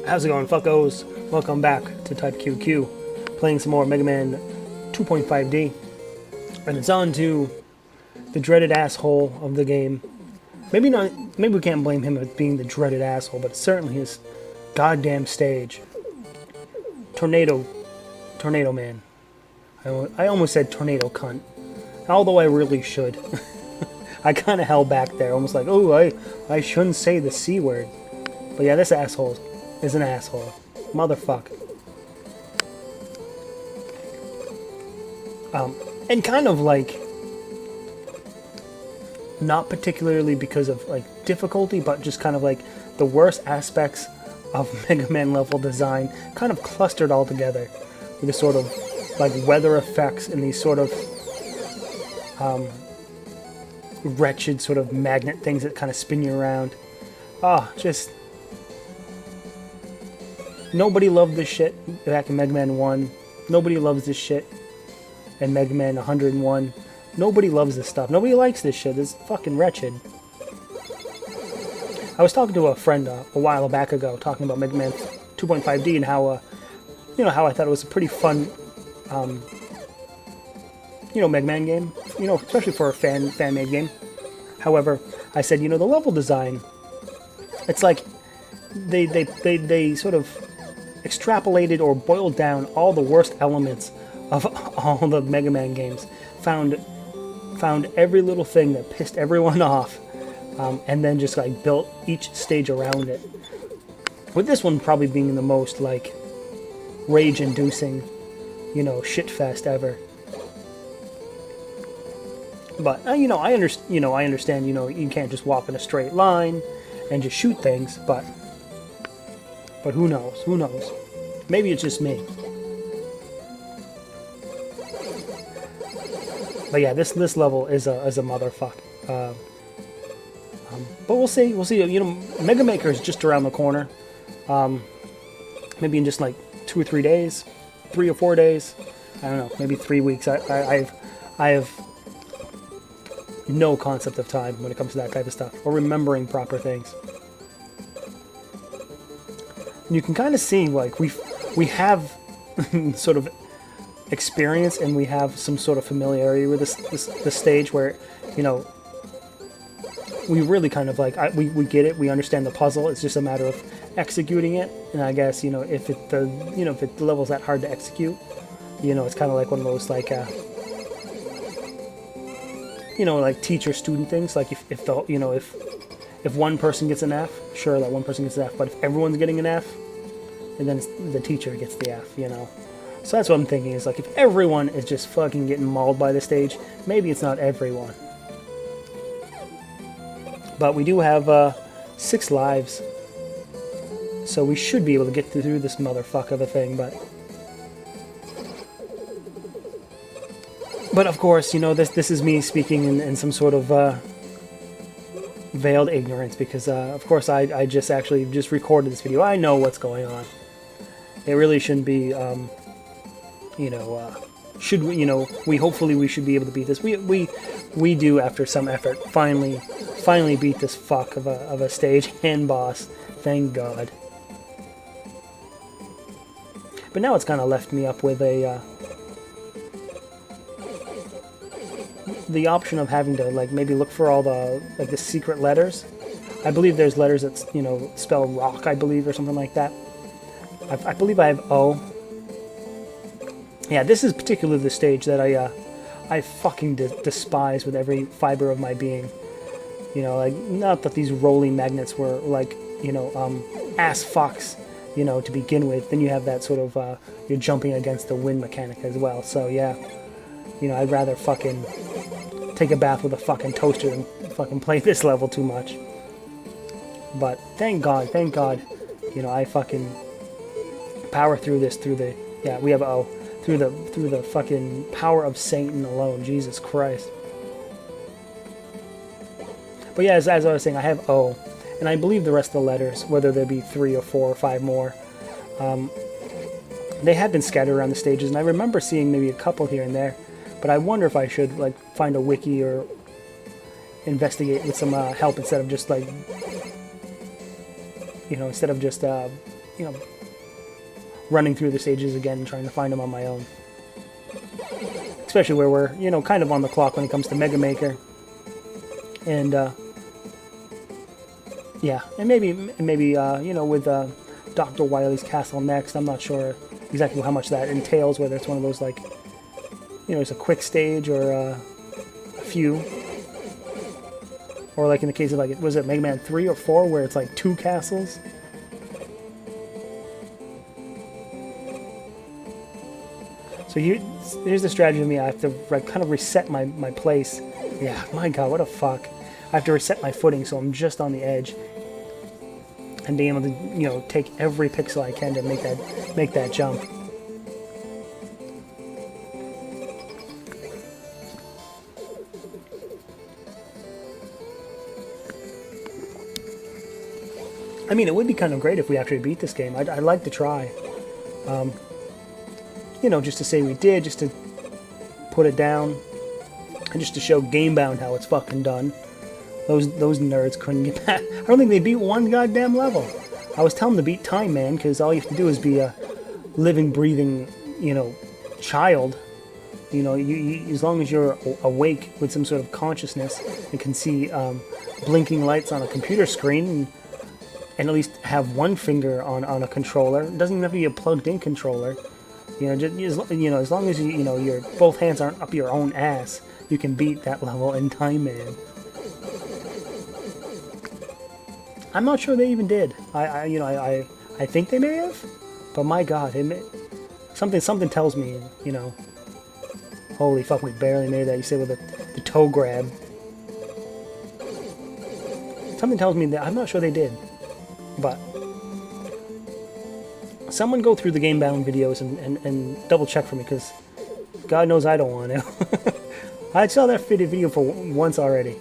How's it going, fuckos? Welcome back to Type QQ, playing some more Mega Man 2.5D, and it's on to the dreaded asshole of the game. Maybe not. Maybe we can't blame him for being the dreaded asshole, but certainly his goddamn stage. Tornado Man. I almost said tornado cunt, although I really should. I kind of held back there, almost like, oh, I shouldn't say the C word. But yeah, this asshole is an asshole. Motherfuck. And kind of like, not particularly because of like difficulty, but just kind of like the worst aspects of Mega Man level design kind of clustered all together with this sort of like weather effects and these sort of wretched sort of magnet things that kind of spin you around. Just nobody loved this shit back in Mega Man 1. Nobody loves this shit in Mega Man 101. Nobody loves this stuff. Nobody likes this shit. It's fucking wretched. I was talking to a friend a while back ago, talking about Mega Man 2.5D and how, how I thought it was a pretty fun, Mega Man game. Especially for a fan-made game. However, I said, the level design, it's like they sort of extrapolated or boiled down all the worst elements of all the Mega Man games. Found every little thing that pissed everyone off, and then just like built each stage around it. With this one probably being the most like rage-inducing, shitfest ever. But I understand. You can't just walk in a straight line and just shoot things. But who knows? Who knows? Maybe it's just me. But yeah, this level is a motherfuck. But we'll see. We'll see. Mega Maker is just around the corner. Maybe in just like 2 or 3 days, 3 or 4 days. I don't know. Maybe 3 weeks. I have no concept of time when it comes to that type of stuff or remembering proper things. And you can kind of see like we have sort of experience and we have some sort of familiarity with this stage where we really kind of like we get it, we understand the puzzle. It's just a matter of executing it. And I guess if the level's that hard to execute, it's kind of like one of those like like teacher student things. Like if one person gets an F, sure, that one person gets an F, but if everyone's getting an F, and then the teacher gets the F, So that's what I'm thinking, is like if everyone is just fucking getting mauled by the stage, maybe it's not everyone. But we do have 6 lives, so we should be able to get through this motherfucker of a thing, But of course, this is me speaking in some sort of veiled ignorance, because of course I just recorded this video. I know what's going on. It really shouldn't be, should we, we should be able to beat this. We do, after some effort, finally beat this fuck of a stage and boss. Thank God. But now it's kind of left me up with the option of having to like maybe look for all the secret letters. I believe there's letters that spell rock, I believe, or something like that. I believe I have O. Yeah, this is particularly the stage that I fucking despise with every fiber of my being. Like, not that these rolling magnets were like ass fucks, to begin with. Then you have that sort of you're jumping against the wind mechanic as well. So yeah, I'd rather fucking take a bath with a fucking toaster than fucking play this level too much. But thank God, I fucking power through this we have O, through the fucking power of Satan alone. Jesus Christ. But yeah, as I was saying, I have O, and I believe the rest of the letters, whether there be 3 or 4 or 5 more, they have been scattered around the stages, and I remember seeing maybe a couple here and there. But I wonder if I should like find a wiki or investigate with some help instead of just like, you know, running through the stages again and trying to find them on my own. Especially where we're, you know, kind of on the clock when it comes to Mega Maker. And, yeah, and maybe you know, with Dr. Wily's Castle next, I'm not sure exactly how much that entails, whether it's one of those, like, you know, it's a quick stage or a few. Or like in the case of, like, was it Mega Man 3 or 4 where it's like 2 castles? So here's the strategy of me. I have to kind of reset my place. Yeah, my god, what a fuck. I have to reset my footing so I'm just on the edge. And being able to, you know, take every pixel I can to make that jump. I mean, it would be kind of great if we actually beat this game. I'd like to try. You know, just to say we did, just to put it down, and just to show GameBound how it's fucking done. Those nerds couldn't get that. I don't think they beat one goddamn level. I was telling them to beat Time Man, because all you have to do is be a living, breathing, you know, child. You know, you as long as you're awake with some sort of consciousness and can see blinking lights on a computer screen, and at least have one finger on a controller. It doesn't even have to be a plugged-in controller. You know, just, you know, as long as you know your both hands aren't up your own ass, you can beat that level in Time Man. I'm not sure they even did. I think they may have, but my God, something tells me, you know, holy fuck, we barely made that. You say with the toe grab. Something tells me that I'm not sure they did, but someone go through the GameBound videos and double check for me, because God knows I don't want to. I saw that video for once already.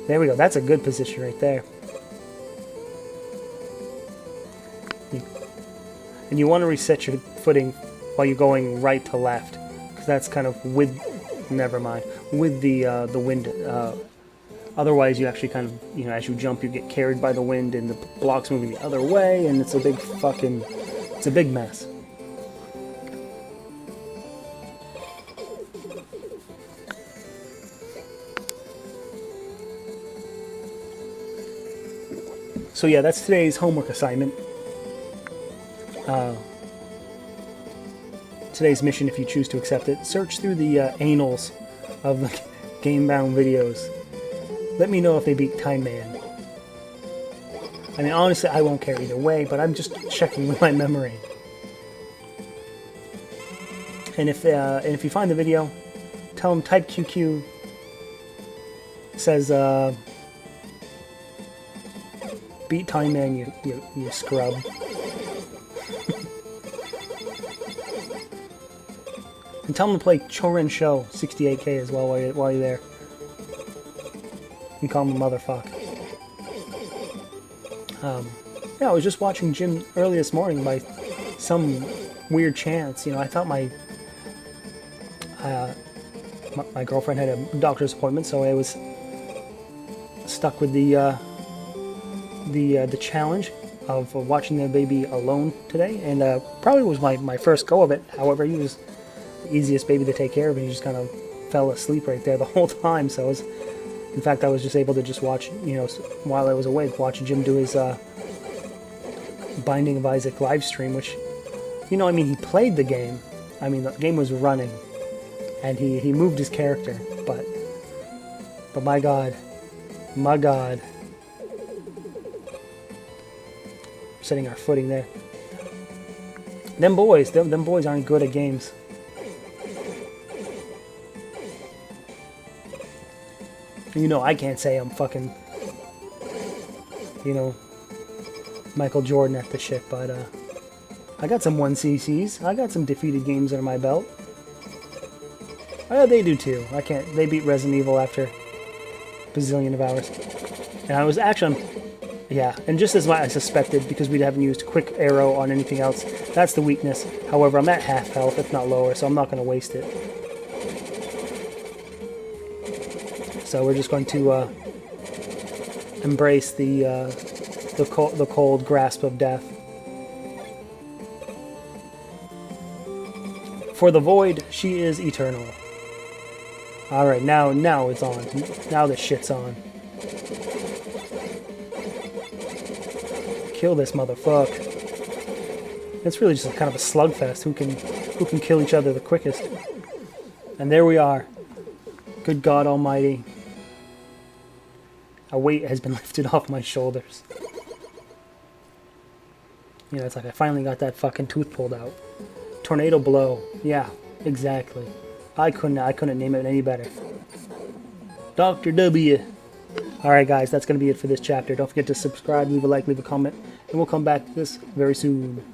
There we go. That's a good position right there. And you want to reset your footing while you're going right to left, because that's kind of with, never mind, with the wind. Otherwise, you actually kind of, you know, as you jump, you get carried by the wind, and the block's moving the other way, and it's a big fucking, it's a big mess. So yeah, that's today's homework assignment. Today's mission, if you choose to accept it, search through the annals of the GameBound videos. Let me know if they beat Time Man. I mean, honestly, I won't care either way, but I'm just checking with my memory. And if you find the video, tell them type QQ. Says beat Time Man, you scrub. And tell them to play Chorin Show 68K as well while you're there. And call him a motherfuck. Yeah, I was just watching Jim early this morning by some weird chance. You know, I thought my girlfriend had a doctor's appointment, so I was stuck with the challenge of watching the baby alone today, and probably was my first go of it. However, he was the easiest baby to take care of, and he just kind of fell asleep right there the whole time. So in fact, I was just able to just watch, you know, while I was awake, watch Jim do his Binding of Isaac live stream, which, you know, I mean, he played the game. I mean, the game was running, and he moved his character, but my God. Setting our footing there. Them boys aren't good at games. You know, I can't say I'm fucking, you know, Michael Jordan at the shit, but I got some 1CCs. I got some defeated games under my belt. They do too. I can't. They beat Resident Evil after a bazillion of hours. And I was actually, yeah, and just as I suspected, because we haven't used Quick Arrow on anything else, that's the weakness. However, I'm at half health, if not lower, so I'm not going to waste it. So we're just going to embrace the cold grasp of death. For the void, she is eternal. Alright, now it's on. Now the shit's on. Kill this motherfuck. It's really just kind of a slugfest. Who can kill each other the quickest? And there we are. Good God Almighty. A weight has been lifted off my shoulders. You know, it's like I finally got that fucking tooth pulled out. Tornado blow. Yeah, exactly. I couldn't name it any better. Dr. W. Alright guys, that's going to be it for this chapter. Don't forget to subscribe, leave a like, leave a comment, and we'll come back to this very soon.